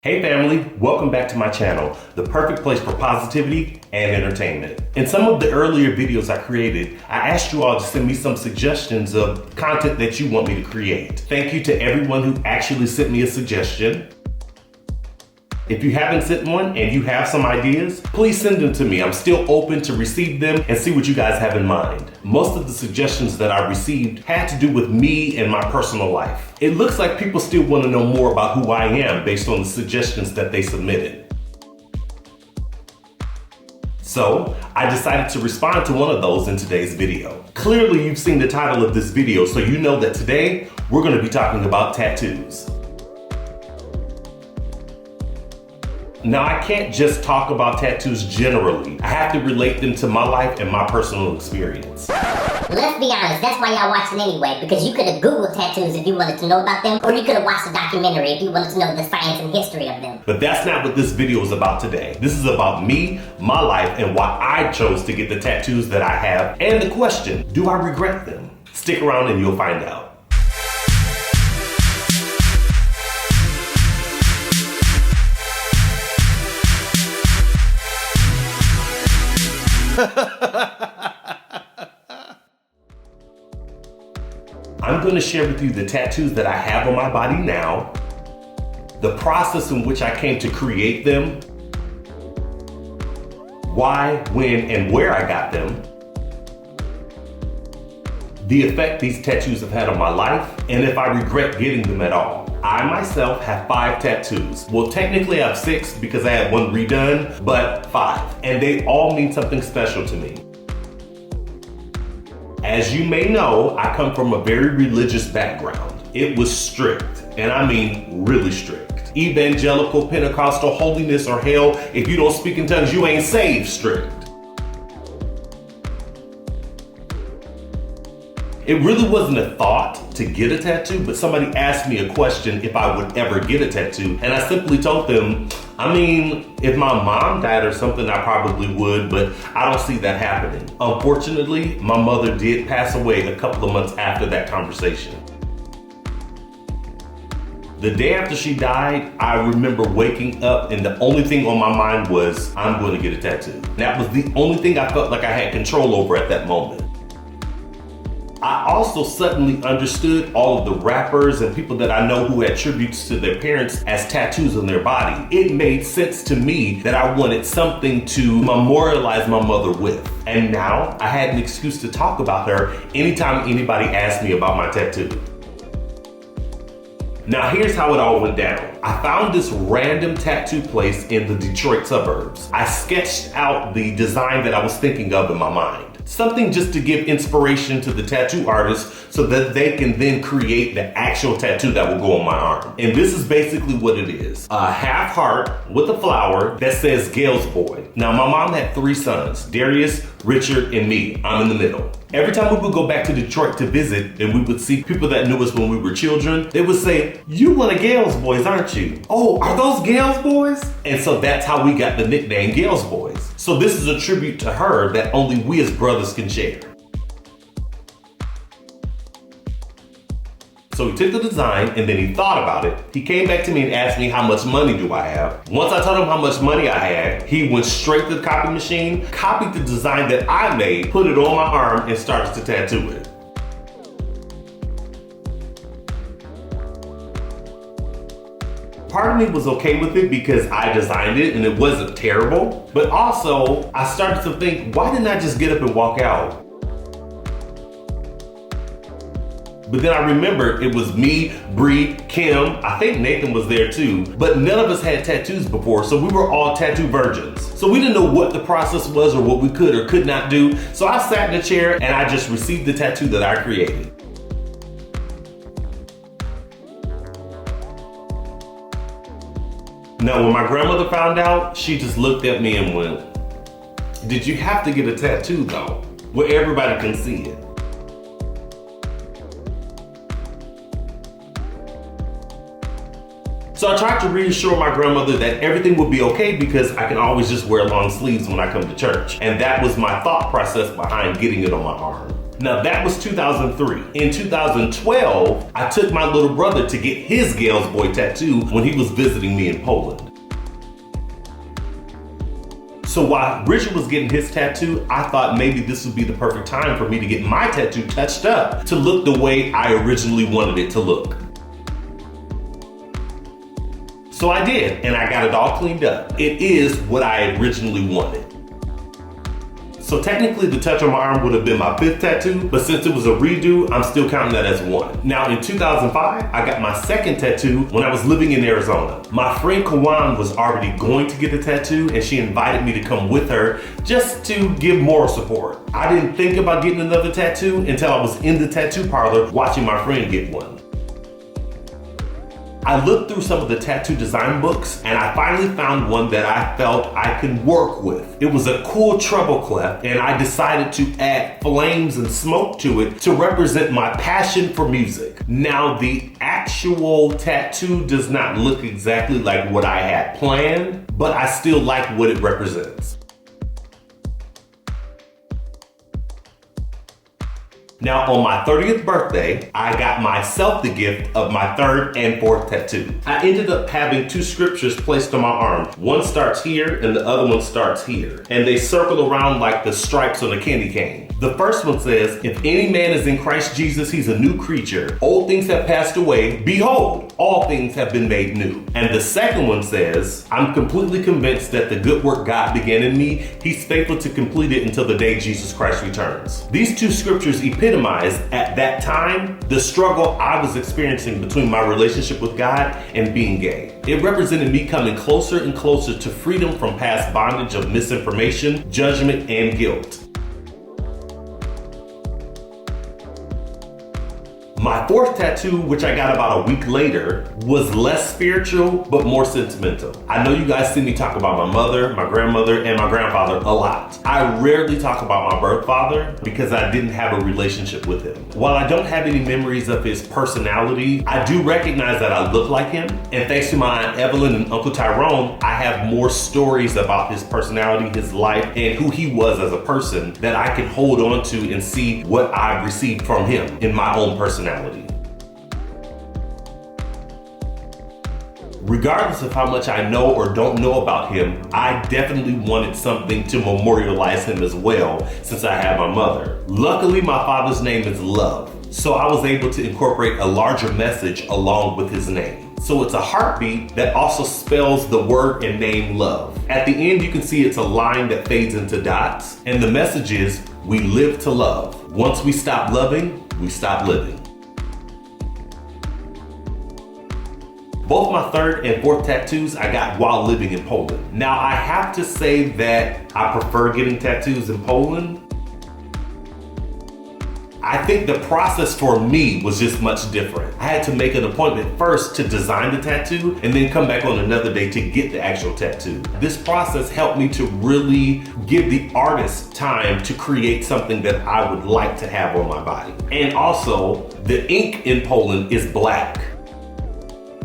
Hey family, welcome back to my channel, the perfect place for positivity and entertainment. In some of the earlier videos I created, I asked you all to send me some suggestions of content that you want me to create. Thank you to everyone who actually sent me a suggestion. If you haven't sent one and you have some ideas, please send them to me. I'm still open to receive them and see what you guys have in mind. Most of the suggestions that I received had to do with me and my personal life. It looks like people still want to know more about who I am based on the suggestions that they submitted. So I decided to respond to one of those in today's video. Clearly you've seen the title of this video, so you know that today we're going to be talking about tattoos. Now, I can't just talk about tattoos generally. I have to relate them to my life and my personal experience. Let's be honest, that's why y'all watching anyway, because you could have Googled tattoos if you wanted to know about them, or you could have watched a documentary if you wanted to know the science and history of them. But that's not what this video is about today. This is about me, my life, and why I chose to get the tattoos that I have, and the question, do I regret them? Stick around and you'll find out. I'm going to share with you the tattoos that I have on my body now, the process in which I came to create them, why, when, and where I got them, the effect these tattoos have had on my life, and if I regret getting them at all. I myself have 5 tattoos. Well, technically I have 6 because I had one redone, but 5. And they all mean something special to me. As you may know, I come from a very religious background. It was strict, and I mean really strict. Evangelical, Pentecostal, holiness or hell, if you don't speak in tongues, you ain't saved strict. It really wasn't a thought to get a tattoo, but somebody asked me a question if I would ever get a tattoo, and I simply told them, I mean, if my mom died or something, I probably would, but I don't see that happening. Unfortunately, my mother did pass away a couple of months after that conversation. The day after she died, I remember waking up and the only thing on my mind was, I'm going to get a tattoo. That was the only thing I felt like I had control over at that moment. I also suddenly understood all of the rappers and people that I know who had tributes to their parents as tattoos on their body. It made sense to me that I wanted something to memorialize my mother with. And now I had an excuse to talk about her anytime anybody asked me about my tattoo. Now here's how it all went down. I found this random tattoo place in the Detroit suburbs. I sketched out the design that I was thinking of in my mind. Something just to give inspiration to the tattoo artist so that they can then create the actual tattoo that will go on my arm. And this is basically what it is. A half heart with a flower that says Gail's Boy. Now my mom had 3 sons, Darius, Richard, and me. I'm in the middle. Every time we would go back to Detroit to visit and we would see people that knew us when we were children, they would say, "You one of Gail's boys, aren't you? Oh, are those Gail's boys?" And so that's how we got the nickname Gail's Boys. So this is a tribute to her that only we as brothers can share. So he took the design and then he thought about it. He came back to me and asked me how much money do I have. Once I told him how much money I had, he went straight to the copy machine, copied the design that I made, put it on my arm and started to tattoo it. Part of me was okay with it because I designed it and it wasn't terrible. But also, I started to think, why didn't I just get up and walk out? But then I remembered it was me, Bree, Kim, I think Nathan was there too, but none of us had tattoos before, so we were all tattoo virgins. So we didn't know what the process was or what we could or could not do. So I sat in a chair and I just received the tattoo that I created. Now, when my grandmother found out, she just looked at me and went, "Did you have to get a tattoo though, where everybody can see it?" So I tried to reassure my grandmother that everything would be okay because I can always just wear long sleeves when I come to church. And that was my thought process behind getting it on my arm. Now that was 2003. In 2012, I took my little brother to get his Gales Boy tattoo when he was visiting me in Poland. So while Richard was getting his tattoo, I thought maybe this would be the perfect time for me to get my tattoo touched up to look the way I originally wanted it to look. So I did, and I got it all cleaned up. It is what I originally wanted. So technically the touch on my arm would have been my 5th tattoo, but since it was a redo, I'm still counting that as 1. Now in 2005, I got my 2nd tattoo when I was living in Arizona. My friend Kawan was already going to get a tattoo and she invited me to come with her just to give moral support. I didn't think about getting another tattoo until I was in the tattoo parlor watching my friend get one. I looked through some of the tattoo design books and I finally found one that I felt I could work with. It was a cool treble clef and I decided to add flames and smoke to it to represent my passion for music. Now the actual tattoo does not look exactly like what I had planned, but I still like what it represents. Now on my 30th birthday, I got myself the gift of my 3rd and 4th tattoo. I ended up having 2 scriptures placed on my arm. One starts here and the other one starts here. And they circle around like the stripes on a candy cane. The first one says, if any man is in Christ Jesus, he's a new creature. Old things have passed away. Behold, all things have been made new. And the second one says, I'm completely convinced that the good work God began in me, he's faithful to complete it until the day Jesus Christ returns. These 2 scriptures epitomize at that time the struggle I was experiencing between my relationship with God and being gay. It represented me coming closer and closer to freedom from past bondage of misinformation, judgment, and guilt. My 4th tattoo, which I got about a week later, was less spiritual, but more sentimental. I know you guys see me talk about my mother, my grandmother, and my grandfather a lot. I rarely talk about my birth father because I didn't have a relationship with him. While I don't have any memories of his personality, I do recognize that I look like him. And thanks to my Aunt Evelyn and Uncle Tyrone, I have more stories about his personality, his life, and who he was as a person that I can hold on to and see what I've received from him in my own personality. Regardless of how much I know or don't know about him, I definitely wanted something to memorialize him as well, since I have my mother. Luckily, my father's name is Love, so I was able to incorporate a larger message along with his name. So it's a heartbeat that also spells the word and name love. At the end, you can see it's a line that fades into dots, and the message is, we live to love. Once we stop loving, we stop living. Both my 3rd and 4th tattoos I got while living in Poland. Now I have to say that I prefer getting tattoos in Poland. I think the process for me was just much different. I had to make an appointment first to design the tattoo and then come back on another day to get the actual tattoo. This process helped me to really give the artist time to create something that I would like to have on my body. And also, the ink in Poland is black.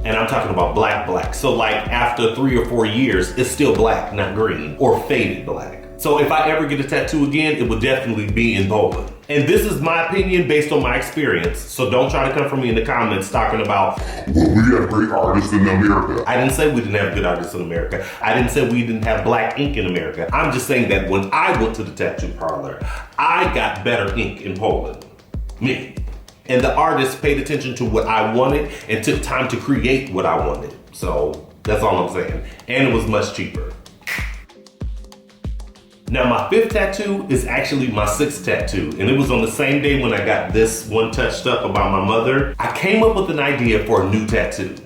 And I'm talking about black. So like after 3 or 4 years, it's still black, not green, or faded black. So if I ever get a tattoo again, it would definitely be in Poland. And this is my opinion based on my experience. So don't try to come for me in the comments talking about, well, we have great artists in America. I didn't say we didn't have good artists in America. I didn't say we didn't have black ink in America. I'm just saying that when I went to the tattoo parlor, I got better ink in Poland. Me. And the artist paid attention to what I wanted and took time to create what I wanted. So that's all I'm saying. And it was much cheaper. Now my 5th tattoo is actually my 6th tattoo, and it was on the same day when I got this one touched up about my mother. I came up with an idea for a new tattoo.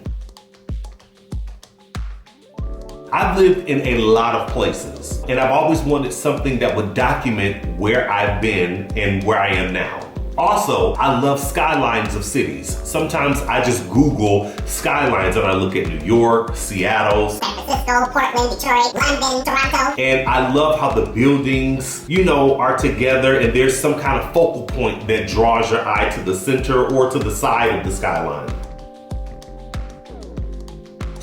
I've lived in a lot of places, and I've always wanted something that would document where I've been and where I am now. Also, I love skylines of cities. Sometimes I just Google skylines and I look at New York, Seattle, San Francisco, Portland, Detroit, London, Toronto. And I love how the buildings, are together and there's some kind of focal point that draws your eye to the center or to the side of the skyline.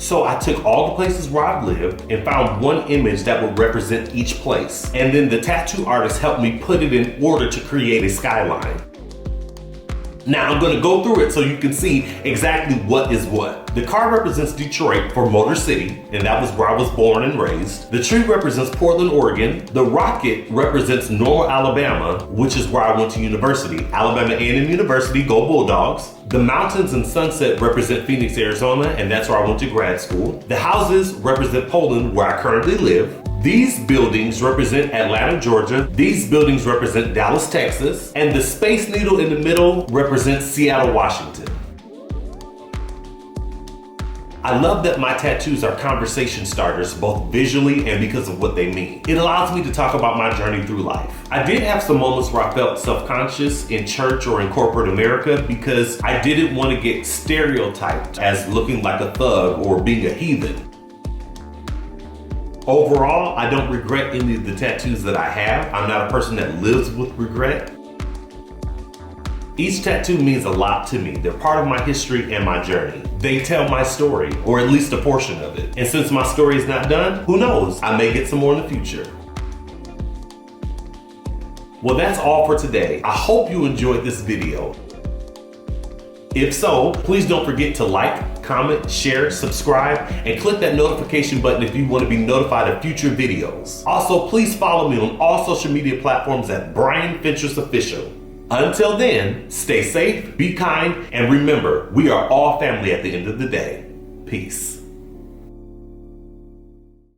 So I took all the places where I've lived and found one image that would represent each place. And then the tattoo artist helped me put it in order to create a skyline. Now I'm gonna go through it so you can see exactly what is what. The car represents Detroit for Motor City, and that was where I was born and raised. The tree represents Portland, Oregon. The rocket represents Normal, Alabama, which is where I went to university. Alabama A&M University, go Bulldogs. The mountains and sunset represent Phoenix, Arizona, and that's where I went to grad school. The houses represent Poland, where I currently live. These buildings represent Atlanta, Georgia. These buildings represent Dallas, Texas. And the Space Needle in the middle represents Seattle, Washington. I love that my tattoos are conversation starters, both visually and because of what they mean. It allows me to talk about my journey through life. I did have some moments where I felt self-conscious in church or in corporate America because I didn't want to get stereotyped as looking like a thug or being a heathen. Overall, I don't regret any of the tattoos that I have. I'm not a person that lives with regret. Each tattoo means a lot to me. They're part of my history and my journey. They tell my story, or at least a portion of it. And since my story is not done, who knows? I may get some more in the future. Well, that's all for today. I hope you enjoyed this video. If so, please don't forget to like, comment, share, subscribe, and click that notification button if you want to be notified of future videos. Also, please follow me on all social media platforms at Brian Fentress Official. Until then, stay safe, be kind, and remember, we are all family at the end of the day. Peace.